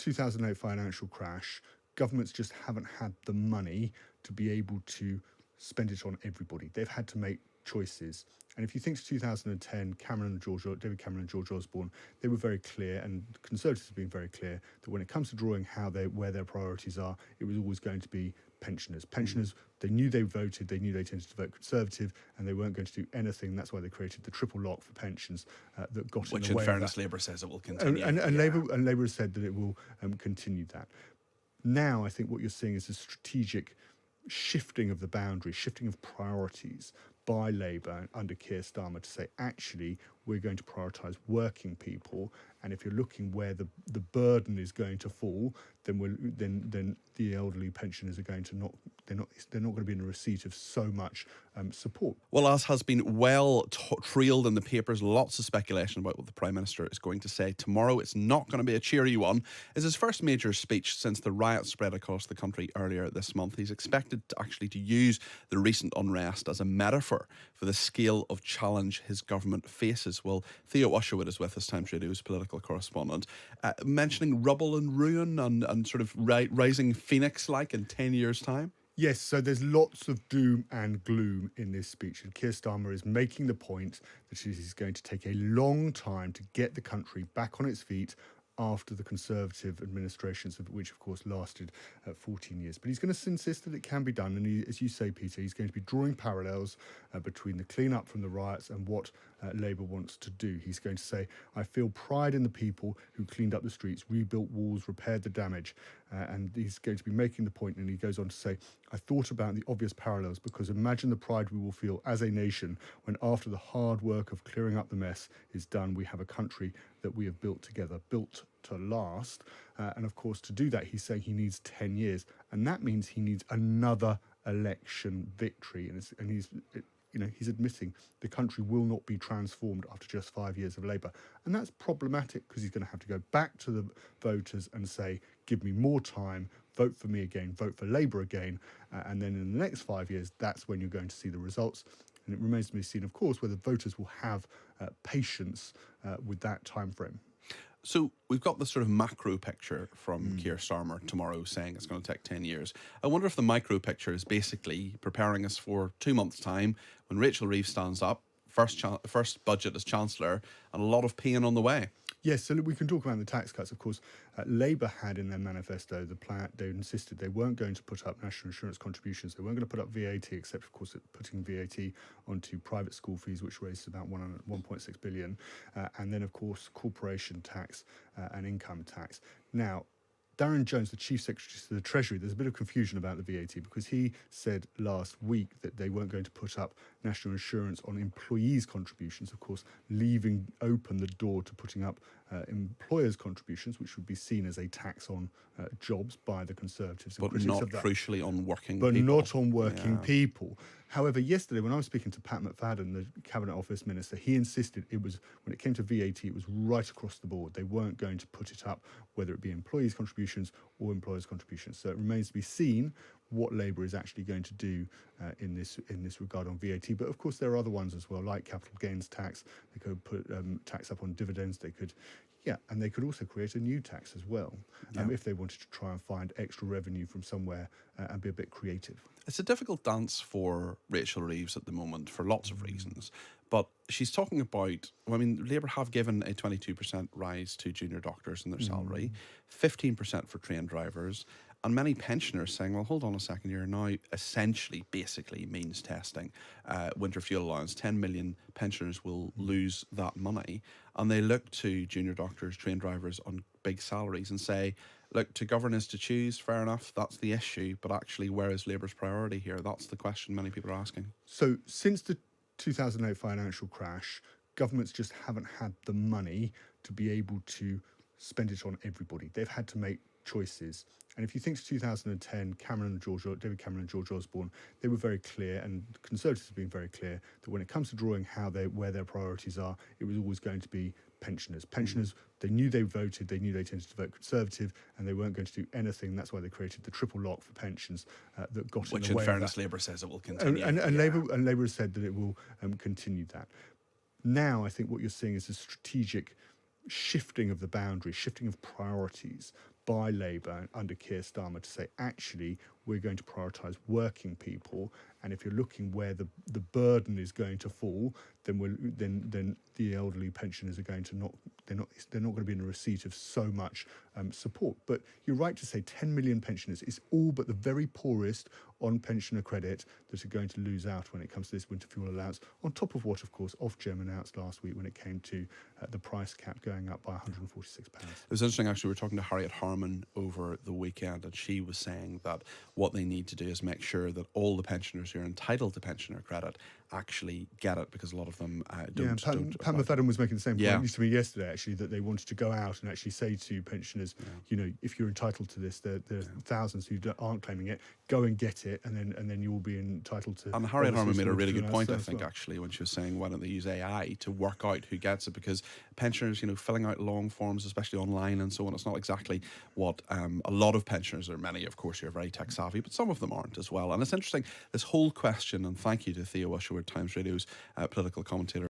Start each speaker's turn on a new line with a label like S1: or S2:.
S1: 2008 financial crash, governments just haven't had the money to be able to spend it on everybody. They've had to make choices. And if you think to 2010, David Cameron and George Osborne, they were very clear, and Conservatives have been very clear, that when it comes to drawing where their priorities are, it was always going to be pensioners. Pensioners, they knew they voted, they knew they tended to vote Conservative, and they weren't going to do anything. That's why they created the triple lock for pensions that got in the way.
S2: Which, in fairness, Labour says it will continue.
S1: And Labour has said that it will continue that. Now, I think what you're seeing is a strategic shifting of the boundaries, shifting of priorities by Labour under Keir Starmer to say, actually, we're going to prioritise working people, and if you're looking where the burden is going to fall, then the elderly pensioners are going to they're not going to be in the receipt of so much support.
S2: Well, as has been well trailed in the papers, lots of speculation about what the Prime Minister is going to say tomorrow. It's not going to be a cheery one. It's his first major speech since the riots spread across the country earlier this month. He's expected to use the recent unrest as a metaphor for the scale of challenge his government faces. Well, Theo Usherwood is with us, Times Radio's political correspondent, mentioning rubble and ruin and sort of rising phoenix-like in 10 years' time.
S1: Yes, so there's lots of doom and gloom in this speech, and Keir Starmer is making the point that it is going to take a long time to get the country back on its feet after the Conservative administrations, which of course lasted 14 years. But he's going to insist that it can be done, and as you say, Peter, he's going to be drawing parallels between the clean-up from the riots and what Labour wants to do. He's going to say, I feel pride in the people who cleaned up the streets, rebuilt walls, repaired the damage, and he's going to be making the point, and he goes on to say, I thought about the obvious parallels because imagine the pride we will feel as a nation when after the hard work of clearing up the mess is done, we have a country that we have built together, built to last. And of course, to do that, he's saying he needs 10 years. And that means he needs another election victory. And he's admitting the country will not be transformed after just 5 years of Labour. And that's problematic because he's going to have to go back to the voters and say, give me more time, vote for me again, vote for Labour again. And then in the next 5 years, that's when you're going to see the results. And it remains to be seen, of course, whether voters will have patience with that time frame.
S2: So we've got this sort of macro picture from Keir Starmer tomorrow saying it's going to take 10 years. I wonder if the micro picture is basically preparing us for 2 months' time when Rachel Reeves stands up, first budget as Chancellor, and a lot of pain on the way.
S1: Yes, so we can talk about the tax cuts. Of course, Labour had in their manifesto the plan. They insisted they weren't going to put up national insurance contributions. They weren't going to put up VAT, except, of course, putting VAT onto private school fees, which raised about 1.6 billion. And then, of course, corporation tax and income tax. Now, Darren Jones, the Chief Secretary to the Treasury, there's a bit of confusion about the VAT because he said last week that they weren't going to put up national insurance on employees' contributions, of course, leaving open the door to putting up employers' contributions, which would be seen as a tax on jobs by the Conservatives.
S2: But not crucially on working
S1: people.
S2: But
S1: not on working people. However, yesterday when I was speaking to Pat McFadden, the Cabinet Office Minister, he insisted it was, when it came to VAT, it was right across the board. They weren't going to put it up, whether it be employees' contributions or employers' contributions. So it remains to be seen what Labour is actually going to do in this regard on VAT. But of course, there are other ones as well, like capital gains tax. They could put tax up on dividends. They could, and they could also create a new tax as well, if they wanted to try and find extra revenue from somewhere and be a bit creative.
S2: It's a difficult dance for Rachel Reeves at the moment for lots of reasons. But she's talking about, Labour have given a 22% rise to junior doctors in their salary, 15% for trained drivers, and many pensioners saying, well, hold on a second here, now essentially, basically means testing, winter fuel allowance. 10 million pensioners will lose that money. And they look to junior doctors, trained drivers on big salaries and say, look, to govern is to choose, fair enough, that's the issue. But actually, where is Labour's priority here? That's the question many people are asking.
S1: So since the 2008 financial crash, governments just haven't had the money to be able to spend it on everybody. They've had to make choices. And if you think to 2010, David Cameron and George Osborne, they were very clear, and Conservatives have been very clear, that when it comes to drawing where their priorities are, it was always going to be pensioners. Pensioners, they knew they voted, they knew they tended to vote Conservative, and they weren't going to do anything. That's why they created the triple lock for pensions that got in the way.
S2: Which, in fairness, Labour says it will continue.
S1: And Labour has said that it will continue that. Now, I think what you're seeing is a strategic shifting of the boundaries, shifting of priorities by Labour under Keir Starmer to say, actually, we're going to prioritise working people, and if you're looking where the burden is going to fall, then the elderly pensioners are going to they're not going to be in the receipt of so much support. But you're right to say 10 million pensioners is all but the very poorest on pensioner credit that are going to lose out when it comes to this winter fuel allowance, on top of what, of course, Ofgem announced last week when it came to the price cap going up by £146.
S2: It was interesting, actually. We were talking to Harriet Harman over the weekend, and she was saying that what they need to do is make sure that all the pensioners who are entitled to pensioner credit actually get it, because a lot of them don't.
S1: Yeah, Pam McFadden was making the same point to me yesterday, actually, that they wanted to go out and actually say to pensioners, you know, if you're entitled to this, there are thousands who aren't claiming it, go and get it, and then you will be entitled to.
S2: And Harriet Harman made a really good point, I think, actually, when she was saying, why don't they use AI to work out who gets it? Because pensioners, you know, filling out long forms, especially online and so on, it's not exactly what a lot of pensioners, there are many, of course, who are very tech savvy, but some of them aren't as well. And it's interesting, this whole question, and thank you to Theo Usherwood, Times Radio's political commentator,